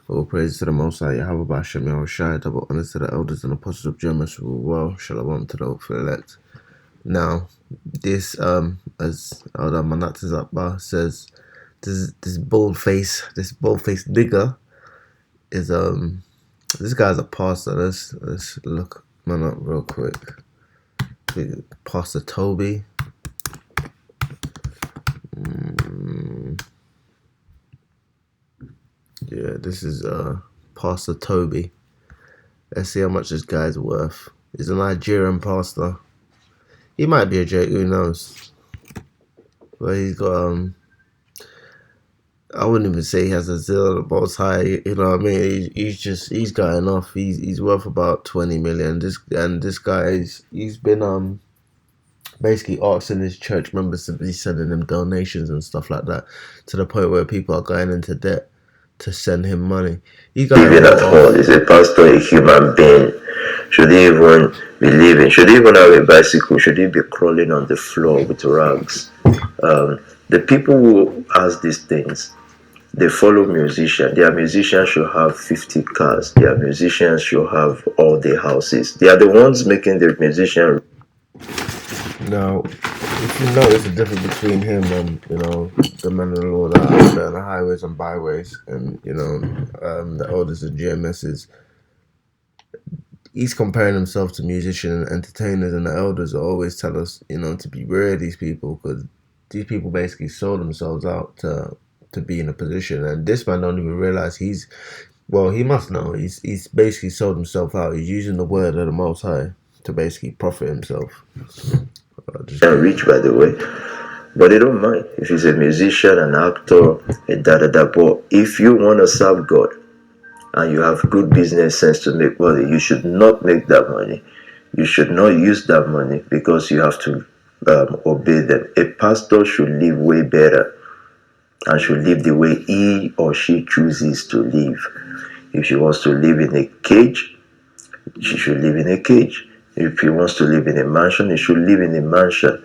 All praise to the Most High, Yahweh Bashem, Yahweh Shai, double honor to the elders and apostles of Jamus, well, shalom to the hopeful elect. Now, this, as Elder Manatazakba says, this bold-faced nigger is, this guy's a pastor. Let's look man up real quick. Pastor Toby. Yeah, this is, Pastor Toby. Let's see how much this guy's worth. He's a Nigerian pastor. He might be a joke, who knows? But he's got, I wouldn't even say he has a zeal of the Most High, you know what I mean? He's got enough. He's worth about 20 million. This guy, he's been, basically asking his church members to be sending him donations and stuff like that, to the point where people are going into debt to send him money. He's got Even at all, is a pastor a human being? Should he even be living? Should he even have a bicycle? Should he be crawling on the floor with rags? The people who ask these things, they follow musicians. Their musicians should have 50 cars. Their musicians should have all the houses. They are the ones making the musician. Now, if you notice the difference between him and, the men of the Lord that are out there on the highways and byways and, the elders of GMS is, he's comparing himself to musicians and entertainers, and the elders always tell us, to be wary of these people, because these people basically sold themselves out to be in a position, and this man don't even realize he must know, he's basically sold himself out. He's using the word of the Most High to basically profit himself. Rich, by the way, but they don't mind if he's a musician, an actor, a da. But if you want to serve God and you have good business sense to make money, you should not make that money. You should not use that money because you have to obey them. A pastor should live way better and should live the way he or she chooses to live. If she wants to live in a cage, she should live in a cage. If he wants to live in a mansion, he should live in a mansion.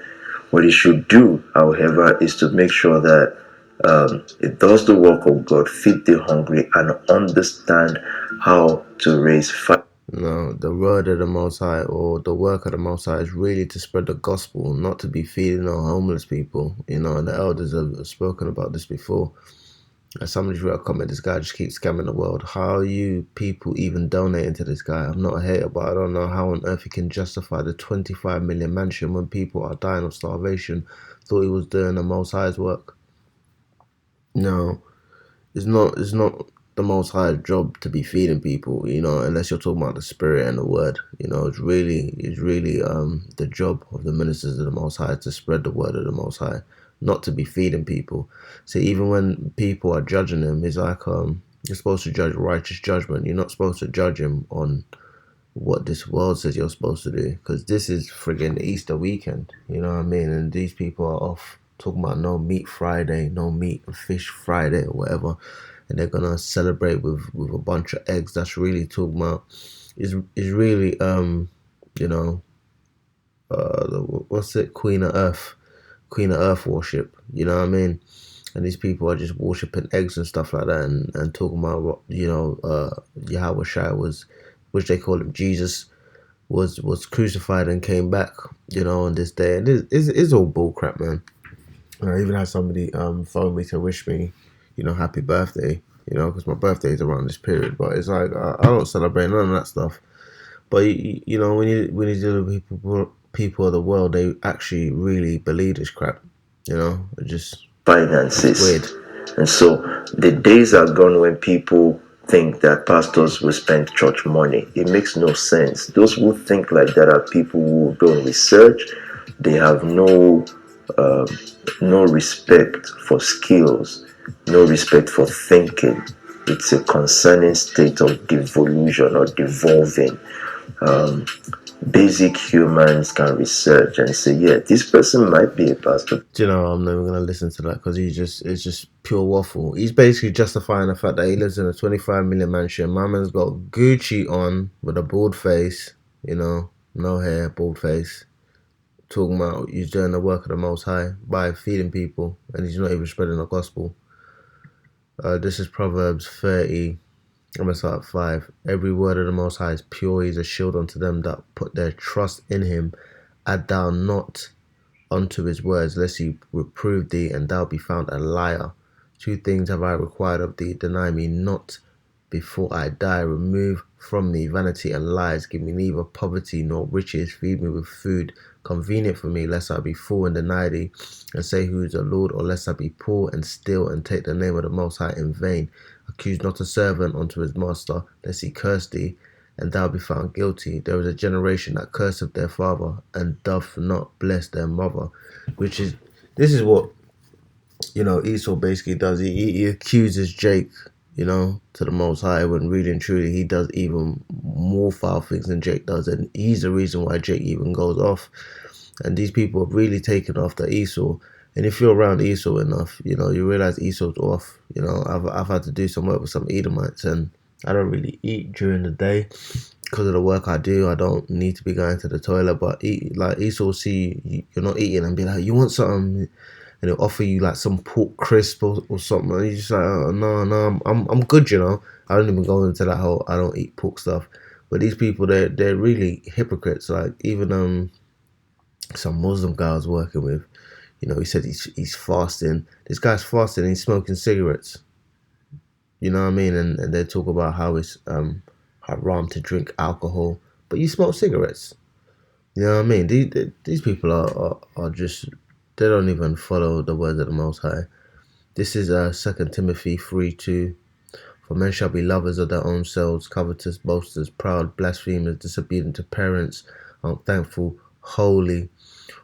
What he should do, however, is to make sure that it does the work of God, feed the hungry, and understand how to raise fire. No, the word of the Most High, or the work of the Most High, is really to spread the gospel, not to be feeding on homeless people. And the elders have spoken about this before. As somebody wrote a comment, this guy just keeps scamming the world. How are you people even donating to this guy? I'm not a hater, but I don't know how on earth he can justify the 25 million mansion when people are dying of starvation. Thought he was doing the Most High's work. No, it's not the Most High's job to be feeding people, unless you're talking about the spirit and the word. It's really the job of the ministers of the Most High to spread the word of the Most High, not to be feeding people. So even when people are judging him, it's like you're supposed to judge righteous judgment. You're not supposed to judge him on what this world says you're supposed to do, because this is friggin' Easter weekend, you know what I mean? And these people are off talking about no meat Friday, no meat and fish Friday or whatever, and they're gonna celebrate with a bunch of eggs. That's really talking about is really what's it, Queen of Earth worship, you know what I mean? And these people are just worshipping eggs and stuff like that, and talking about what Yahweh Shai was, which they call him Jesus, was crucified and came back, on this day. And it's all bullcrap, man. I even had somebody phone me to wish me, happy birthday, because my birthday is around this period. But it's like I don't celebrate none of that stuff. But when you deal with people of the world, they actually really believe this crap. It just finances. Weird. And so the days are gone when people think that pastors will spend church money. It makes no sense. Those who think like that are people who don't research. They have no respect for skills, no respect for thinking. It's a concerning state of devolution or devolving. Basic humans can research and say, yeah, this person might be a pastor. I'm never gonna listen to that, because it's just pure waffle. He's basically justifying the fact that he lives in a 25 million mansion. My man's got Gucci on with a bald face, no hair, bald face, talking about he's doing the work of the Most High by feeding people, and he's not even spreading the gospel. This is Proverbs 30, I'm gonna start at 5. Every word of the Most High is pure. He's a shield unto them that put their trust in him. Add thou not unto his words, lest he reprove thee, and thou be found a liar. 2 things have I required of thee, deny me not before I die. Remove from me vanity and lies. Give me neither poverty nor riches. Feed me with food convenient for me, lest I be full and deny thee, and say, who is the Lord? Or lest I be poor and steal and take the name of the Most High in vain. Accuse not a servant unto his master, lest he curse thee, and thou be found guilty. There is a generation that curseth their father, and doth not bless their mother. This is what, Esau basically does. He accuses Jake, to the Most High, when really and truly he does even more foul things than Jake does, and he's the reason why Jake even goes off. And these people have really taken after Esau. And if you're around Esau enough, you realize Esau's off. I've had to do some work with some Edomites, and I don't really eat during the day because of the work I do. I don't need to be going to the toilet, but Esau see you're not eating and be like, you want something, and he'll offer you like some pork crisp or something, and you're just like, oh, no, I'm good, I don't even go into that whole I don't eat pork stuff. But these people, they're really hypocrites. Like even some Muslim guy I was working with, he said he's fasting. This guy's fasting and he's smoking cigarettes. You know what I mean? And they talk about how it's haram to drink alcohol, but you smoke cigarettes. You know what I mean? These people are just, they don't even follow the words of the Most High. This is 2 Timothy 3:2. For men shall be lovers of their own selves, covetous, boasters, proud, blasphemers, disobedient to parents, unthankful, holy,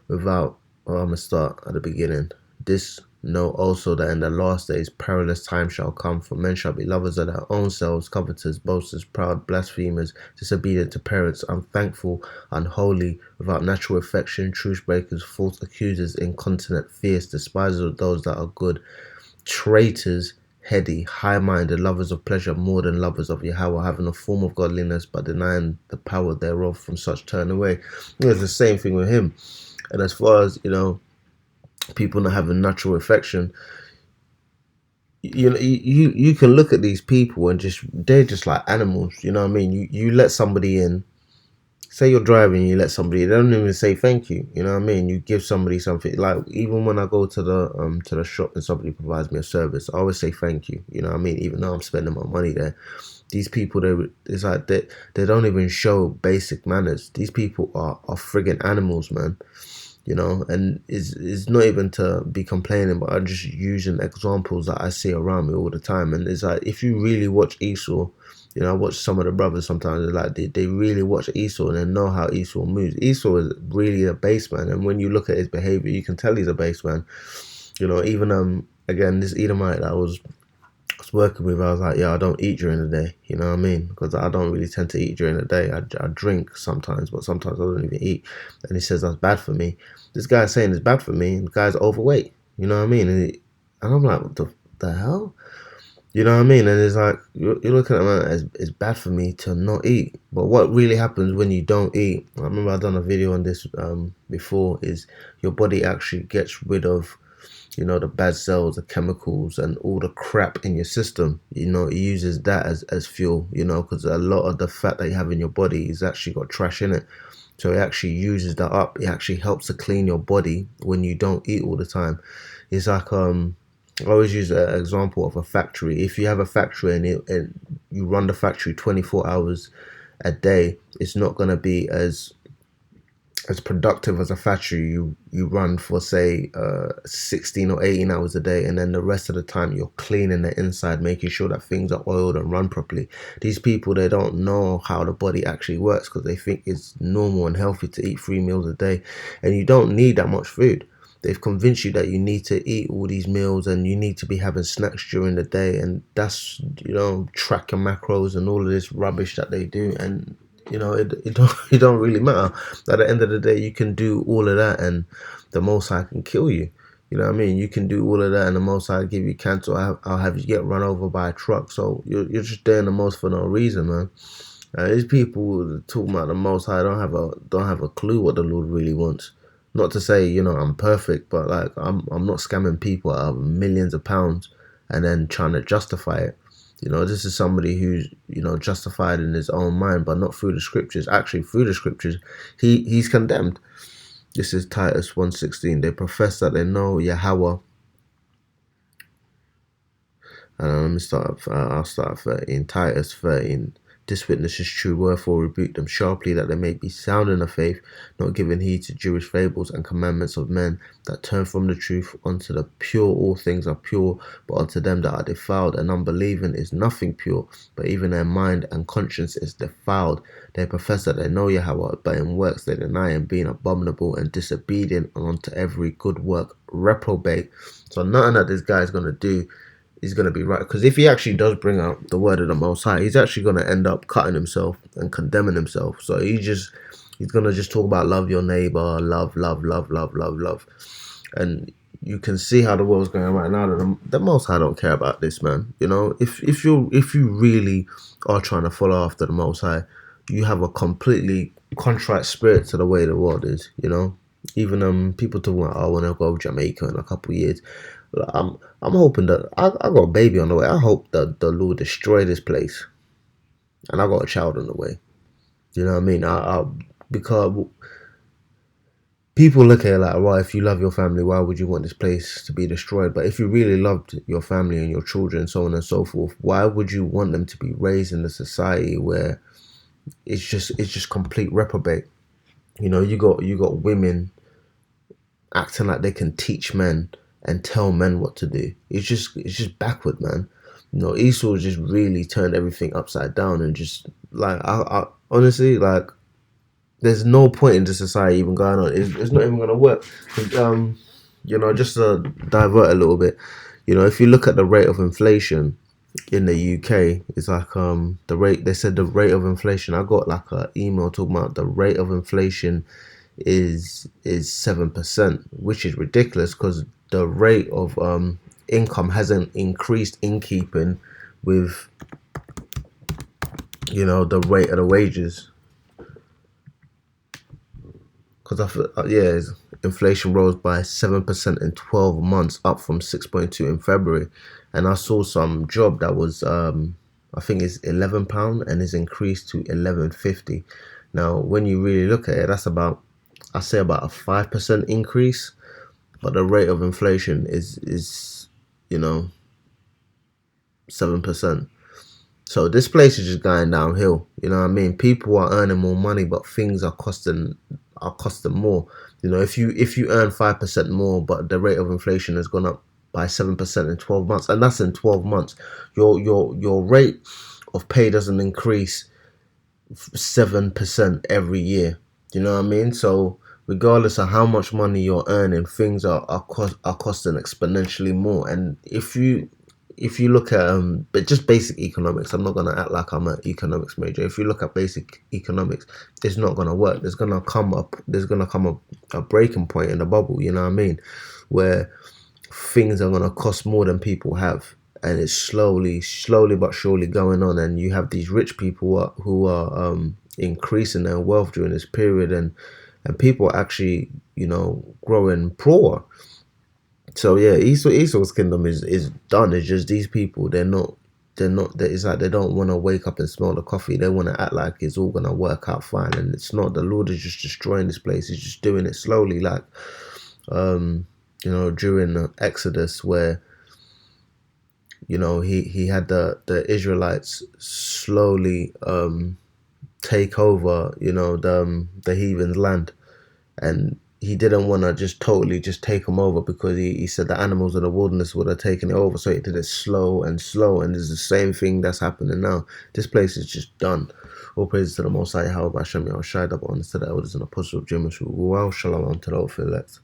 without. I'm going to start at the beginning. This know also that in the last days perilous times shall come, for men shall be lovers of their own selves, covetous, boasters, proud, blasphemers, disobedient to parents, unthankful, unholy, without natural affection, truce breakers, false accusers, incontinent, fierce, despisers of those that are good, traitors, heady, high-minded, lovers of pleasure more than lovers of Yahweh, having a form of godliness but denying the power thereof. From such turn away. It's the same thing with him. And as far as people not having natural affection, you can look at these people and they're just like animals. You know what I mean? You let somebody in. Say you're driving, you let somebody, they don't even say thank you. You know what I mean? You give somebody something. Like even when I go to the shop and somebody provides me a service, I always say thank you. You know what I mean? Even though I'm spending my money there. These people, it's like they don't even show basic manners. These people are friggin' animals, man. And it's not even to be complaining, but I'm just using examples that I see around me all the time. And it's like, if you really watch Esau, I watch some of the brothers sometimes, like they really watch Esau and they know how Esau moves. Esau is really a base man, and when you look at his behavior, you can tell he's a base man. Even again, this Edomite that I was working with, I was like, I don't eat during the day. You know what I mean? Because I don't really tend to eat during the day. I drink sometimes, but sometimes I don't even eat. And he says that's bad for me. This guy's saying it's bad for me, and the guy's overweight. You know what I mean? And I'm like, what the hell? You know what I mean? And it's like, you're looking at it as it's bad for me to not eat. But what really happens when you don't eat, I remember I've done a video on this before, is your body actually gets rid of the bad cells, the chemicals, and all the crap in your system. It uses that as fuel, because a lot of the fat that you have in your body is actually got trash in it. So it actually uses that up. It actually helps to clean your body when you don't eat all the time. It's like, I always use an example of a factory. If you have a factory and you run the factory 24 hours a day, it's not going to be as productive as a factory you run for, say, 16 or 18 hours a day, and then the rest of the time you're cleaning the inside, making sure that things are oiled and run properly. These people, they don't know how the body actually works because they think it's normal and healthy to eat 3 meals a day, and you don't need that much food. They've convinced you that you need to eat all these meals and you need to be having snacks during the day, and that's tracking macros and all of this rubbish that they do. And it don't really matter. At the end of the day, you can do all of that and the Most High can kill you. You know what I mean? You can do all of that and the Most High give you cancer. I'll have you get run over by a truck. So you're just doing the most for no reason, man. These people talking about the Most High don't have a clue what the Lord really wants. Not to say I'm perfect, but like I'm not scamming people out of millions of pounds and then trying to justify it. This is somebody who's, justified in his own mind, but not through the scriptures. Actually, through the scriptures, he's condemned. This is Titus 1:16. They profess that they know Yahweh. Let me start. I'll start at 13. Titus 13. This witness is true, wherefore rebuke them sharply, that they may be sound in the faith, not giving heed to Jewish fables and commandments of men, that turn from the truth. Unto the pure all things are pure, but unto them that are defiled and unbelieving is nothing pure, but even their mind and conscience is defiled. They profess that they know Yahweh, but in works they deny Him, being abominable and disobedient unto every good work, reprobate. So nothing that this guy is going to do is going to be right, because if he actually does bring out the word of the Most High, he's actually going to end up cutting himself and condemning himself. So he's going to just talk about love your neighbor, love, and you can see how the world's going right now. That the Most High don't care about this, man. If you really are trying to follow after the Most High, you have a completely contrite spirit to the way the world is. Even people talking about, I want to go to Jamaica in a couple of years. I'm hoping that I got a baby on the way. I hope that the Lord destroy this place, and I got a child on the way. You know what I mean? Because people look at it like, well, if you love your family, why would you want this place to be destroyed? But if you really loved your family and your children, so on and so forth, why would you want them to be raised in a society where it's just complete reprobate? You got women acting like they can teach men and tell men what to do. It's just backward, man. Esau just really turned everything upside down, and just like I honestly, like, there's no point in the society even going on. It's not even gonna work. Just to divert a little bit, if you look at the rate of inflation in the UK, it's like the rate. They said the rate of inflation. I got like an email talking about the rate of inflation is 7%, which is ridiculous, because the rate of income hasn't increased in keeping with the rate of the wages. Because inflation rose by 7% in 12 months, up from 6.2 in February. And I saw some job that was I think it's £11 and is increased to £11.50. Now when you really look at it, that's about a 5% increase, but the rate of inflation is 7%. So this place is just going downhill. You know what I mean? People are earning more money, but things are costing more. If you earn 5% more, but the rate of inflation has gone up by 7% in 12 months, and that's in 12 months, your rate of pay doesn't increase 7% every year. You know what I mean? So regardless of how much money you're earning, things are costing exponentially more. And if you look at but just basic economics, I'm not gonna act like I'm an economics major. If you look at basic economics, it's not gonna work. There's gonna come a breaking point in the bubble. You know what I mean? Where things are gonna cost more than people have, and it's slowly but surely going on. And you have these rich people who are increasing their wealth during this period, and people are actually growing poor. So yeah, Esau's kingdom is done. It's just these people, it's like they don't want to wake up and smell the coffee. They want to act like it's all gonna work out fine, and it's not. The Lord is just destroying this place. He's just doing it slowly, like during the Exodus, where he had the Israelites slowly take over the heathen's land, and he didn't want to just totally just take them over, because he said the animals of the wilderness would have taken it over. So he did it slow, and it's the same thing that's happening now. This place is just done. All praise to the Most High, Yahweh Hashem, Yahushua, double honors to the elders and apostles of Jim, well, shalom to the elect.